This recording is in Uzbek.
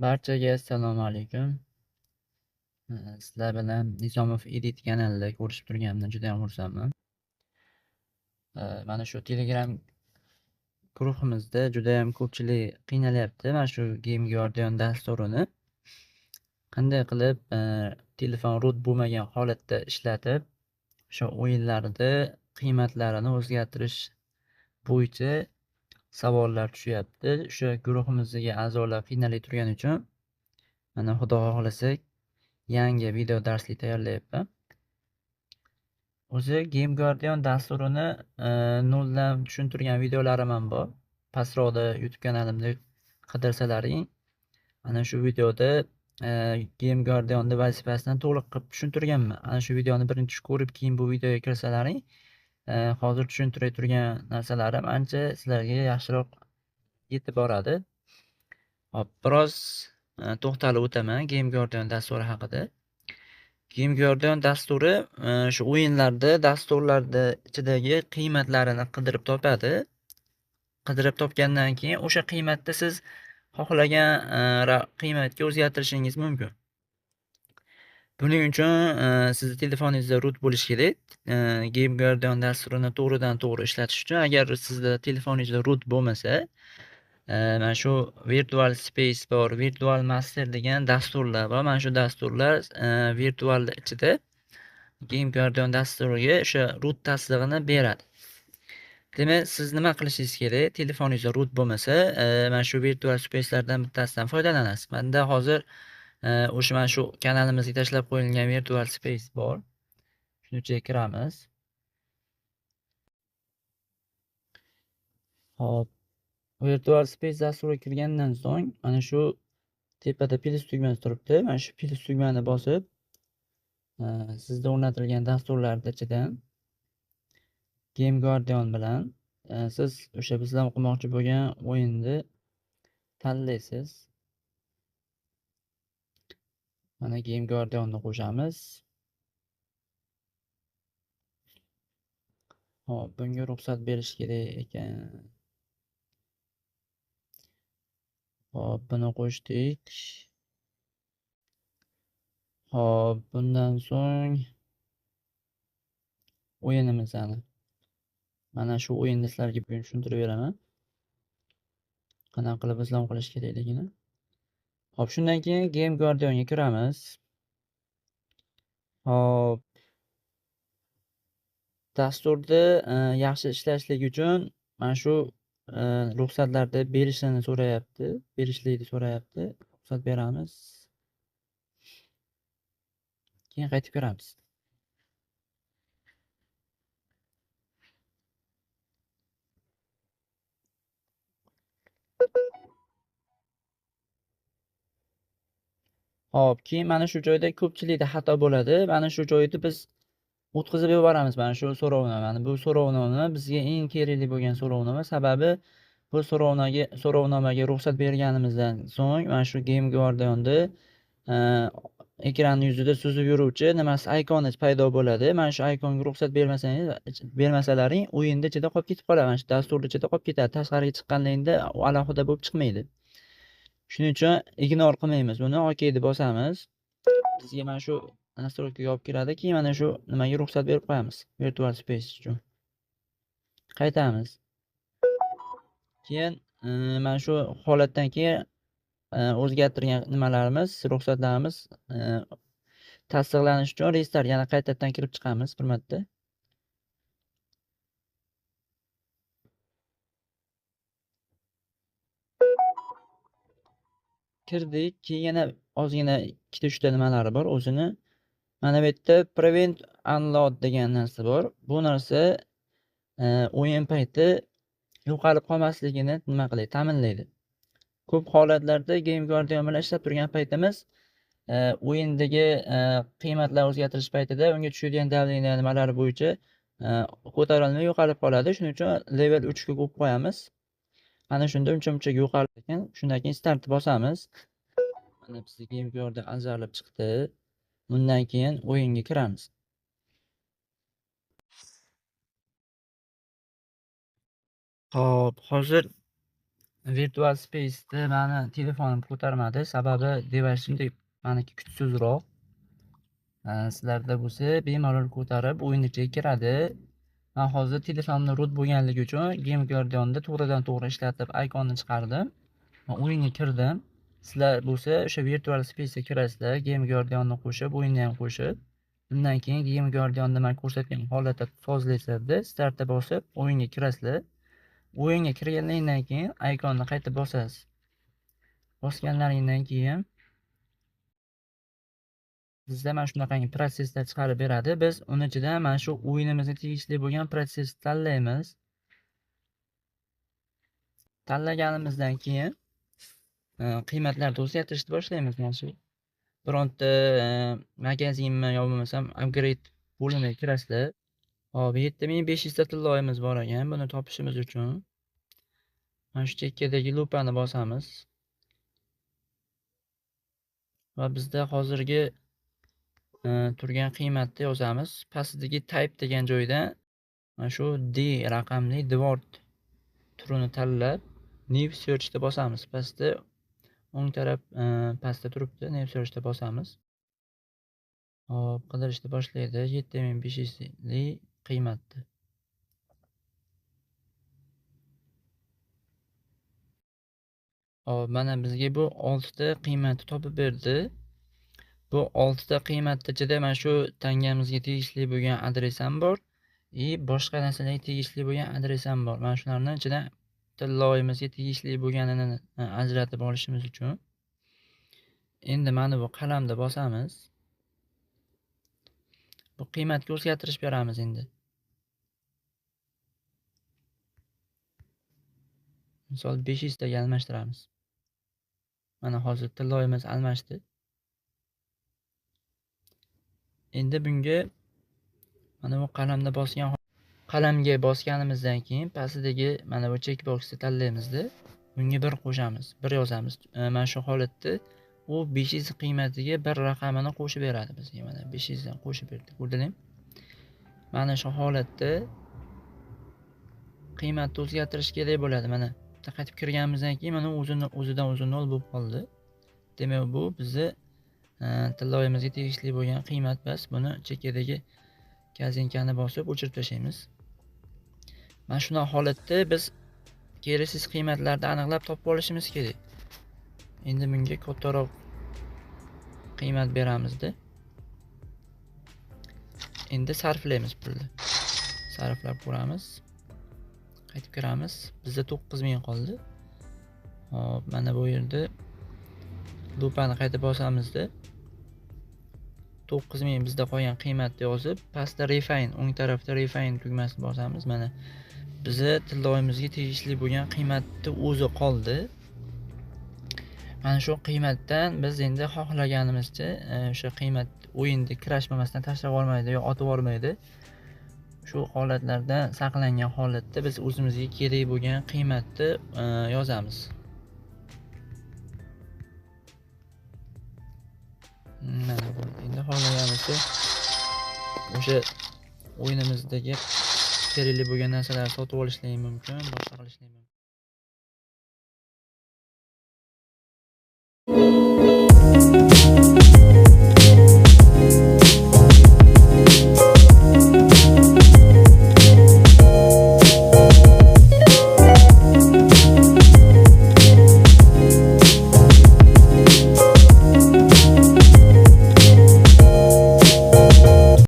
Barchaga assalomu alaykum. Sizlar bilan Nizomov Edit kanalida ko'rishib turganimdan juda ham xursandman. Mana shu Telegram guruhimizda juda ham ko'pchilik qiynalyapti. Mana shu Game Guardian dasturini qanday qilib telefon root bo'lmagan holatda ishlatib, o'sha o'yinlarda qiymatlarini o'zgartirish bo'yicha savollar tushyapti. O'sha guruhimizga a'zolar qiynalib turgani uchun mana xudo xohlasa yangi video darslik tayyorlayapman. O'zi Game Guardian dasturini noldan tushuntirgan videolarim ham bor. Pastroqda YouTube kanalimda qidirsalaring, ana shu videoda Game Guardianni vazifasidan to'liq qilib tushuntirganman. Ana shu videoni birinchi ko'rib, keyin bu videoga kirsalaring, hozir tushuntiray turgan narsalarim ancha sizlarga yaxshiroq yetib boradi. Hop, biroz to'xtalib o'taman Game Guardian dasturi haqida. Game Guardian dasturi shu o'yinlarda, dasturlarda ichidagi qiymatlarini qidirib topadi. Qidirib topgandan keyin o'sha qiymatni siz xohlagan qiymatga o'zgartirishingiz mumkin. Buning uchun sizni telefoningizda root bo'lishi kerak. Game Guardian dasturini to'g'ridan to'g'ri ishlatish uchun agar sizda telefoningizda root bo'lmasa, mana shu Virtual Space bor, Virtual Master degan dasturlar bor. Mana shu dasturlar virtual ichida Game Guardian dasturiga o'sha root tasdig'ini beradi. Demak, siz nima qilishingiz kerak? Telefoningizda root bo'lmasa, mana shu Virtual Space'lardan bittasidan foydalanasiz. Menda hozir o'sha mana shu kanalimizga tashlab qo'yilgan Virtual Space bor. Shuni ichiga kiramiz. Hop. Virtual Space dasturiga kirgandan so'ng mana shu tepada plus tugmasi turibdi. Mana shu plus tugmani bosib, sizda o'rnatilgan dasturlar ichidan Game Guardian bilan siz o'sha bizlar o'qimoqchi bo'lgan o'yinni tanlaysiz. Mana Game Guardianni qo'shamiz. Hop, bunga ruxsat berish kerak ekan. Hop, buni qo'shdik. Hop, bundan so'ng o'yinimizni mana shu o'yinni sizlarga bugun tushuntirib beraman. Qanaqa qilib izlov qilish kerakligini. Hop, shundan keyin Game Guardianga kiramiz. Hop. Dasturda yaxshi ishlashligi uchun mana shu ruxsatlarni berishini so'rayapti, berishlikni so'rayapti. Ruxsat beramiz. Keyin qaytib kiramiz. Hop, keyin mana shu joyda ko'pchilikda xato bo'ladi. Mana shu joyda biz o'tkazib yuboramiz mana shu so'rovni. Mana bu so'rovnoma bizga eng kerakli bo'lgan so'rovnoma. Sababi bu so'rovnomaga ruxsat berganimizdan so'ng mana shu Game Guardian'da ekran yuzida suzib yuruvchi nimasi ikoni paydo bo'ladi. Mana shu ikonga ruxsat bermasalaring o'yinda ichida qolib ketib qoladi. Mana shu dasturda ichida qolib ketadi. Tashqariga chiqqanligida alohida bo'lib chiqmaydi. Shuning uchun ignor qilmaymiz buni. OK deb bosamiz. Bizga mana shu nastroykaga olib kiradi. Keyin mana shu nimaga ruxsat berib qo'yamiz. Virtual Space uchun. Qaytamiz. Keyin mana shu holatdan keyin o'zgartirgan nimalarimiz, ruxsatlarimiz tasdiqlanish uchun restart yana qaytadan kirib chiqamiz bir marta. Kirdik. Keyin yana ozgina 2-3 ta nimalari bor. O'zini mana bu yerda prevent unload degan narsa bor. Bu narsa o'yin payti yo'qolib qolmasligini nima qiladi? Ta'minlaydi. Ko'p holatlarda Game Guardian bilan ishlab turgan paytimiz o'yindagi qiymatlar o'zgartirish paytida unga tushadigan davleniya nimalari bo'yicha ko'tarilmay yo'qolib qoladi. Shuning uchun level 3 ga qo'yib qo'yamiz. Ana shunda uncha-munchaga yo'qoladi ekan. Shundan keyin start bosamiz. Mana bizga Game Guardian ajralib chiqdi. Bundan keyin o'yinga kiramiz. Hop, hozir Virtual Space'da mani telefonim ko'tarmadi. Sababi device'imda meniki kuchsizroq. Sizlarda bo'lsa bemalol ko'tarib o'yin ichiga kiradi. Men hozir telefonimda root bo'lganligi uchun Game Guardian'da to'g'ridan-to'g'ri ishlatib ikonni chiqardim. Men o'yinga kirdim. Sizlar bo'lsa o'sha Virtual Space'ga kirasizlar, Game Guardian'ni qo'shib, o'yinni ham qo'shib. Undan keyin Game Guardian'da men ko'rsatgan holatda sozlaysizlar, startga bosib o'yinga kirasizlar. O'yinga kirganingizdan keyin ikonni qayta bosasiz. Bosganlaringizdan keyin bizda mana shunaqangi protsesslar chiqarib beradi. Biz uni ichidan mana shu o'yinimizga tegishli bo'lgan protsessni tanlaymiz. Tanlaganimizdan keyin qiymatlarni o'zgartirishni boshlaymiz. Mana shu bironta magazinmi yo bo'lmasam upgrade bo'limiga kirasizlar. Hop, 7500 ta tilloyimiz bor ekan. Buni topishimiz uchun mana shu chekkadagi lupani bosamiz. Va bizda hozirgi turgan qiymatni yozamiz. Pastdagi type degan joydan mana shu D raqamli Dword turini tanlab New Search'da bosamiz. Pastda o'ng taraf pastda turibdi. New Search'da bosamiz. Hop, qidirishni boshlaydi. 7500 li qiymatni. Hop, mana bizga bu 6 ta qiymatni topib berdi. Bu 6 ta qiymat ichida mana shu tangamizga tegishli bo'lgan adres ham bor. Boshqa narsalarga tegishli bo'lgan adres ham bor. Mana shularning ichidan tilloyimizga tegishli bo'lganini ajratib olishimiz uchun endi mana bu qalamda bosamiz. Bu qiymatga o'zgartirish beramiz endi. Misol 500 taga almashtiramiz. Mana hozir tilloyimiz almashdi. Endi bunga mana bu qalamga bosganimizdan keyin pastdagi mana bu checkboxni tanlaymizda. Bunga 1 qo'shamiz, 1 yozamiz. Mana shu holatda u 500 qiymatiga bir raqamini qo'shib beradi bizga. Mana 500 dan qo'shib berdi. Ko'rdingizmi? Mana shu holatda qiymatni o'zgartirish kerak bo'ladi. Mana qaytib kirganimizdan keyin mana o'zidan o'zi 0 bo'lib qoldi. Demak, bu bizni tilloyimizga tegishli bo'lgan qiymat bas. Buni chekkadagi gazinkani bosib o'chirib tashlaymiz. Mana shunday holatda biz kereksiz qiymatlarni aniqlab topib olishimiz kerak. Endi bunga kattaroq qiymat beramizda. Endi sarflaymiz pulni. Sarflab ko'ramiz. Qaytib kiramiz. Bizda 9000 qoldi. Hop, mana bu yerda lupani qayta bosamizda 9000 bizda qolgan qiymatni yozib, pastda refine, o'ng tarafda refine tugmasini bosamiz. Mana bizni tilloyimizga tegishli bo'lgan qiymatni o'zi qoldi. Mana shu qiymatdan biz endi xohlaganimizcha o'sha qiymat o'yinda kirashmamasdan tashlab olmaydi yo otib olmaydi. Shu holatlardan saqlangan holatda biz o'zimizga kerak bo'lgan qiymatni yozamiz. Mana bu endi xohlaganimizcha o'sha o'yinimizdagi kerakli bo'lgan narsalarni sotib olishimiz mumkin, boshqa qilishimiz mumkin.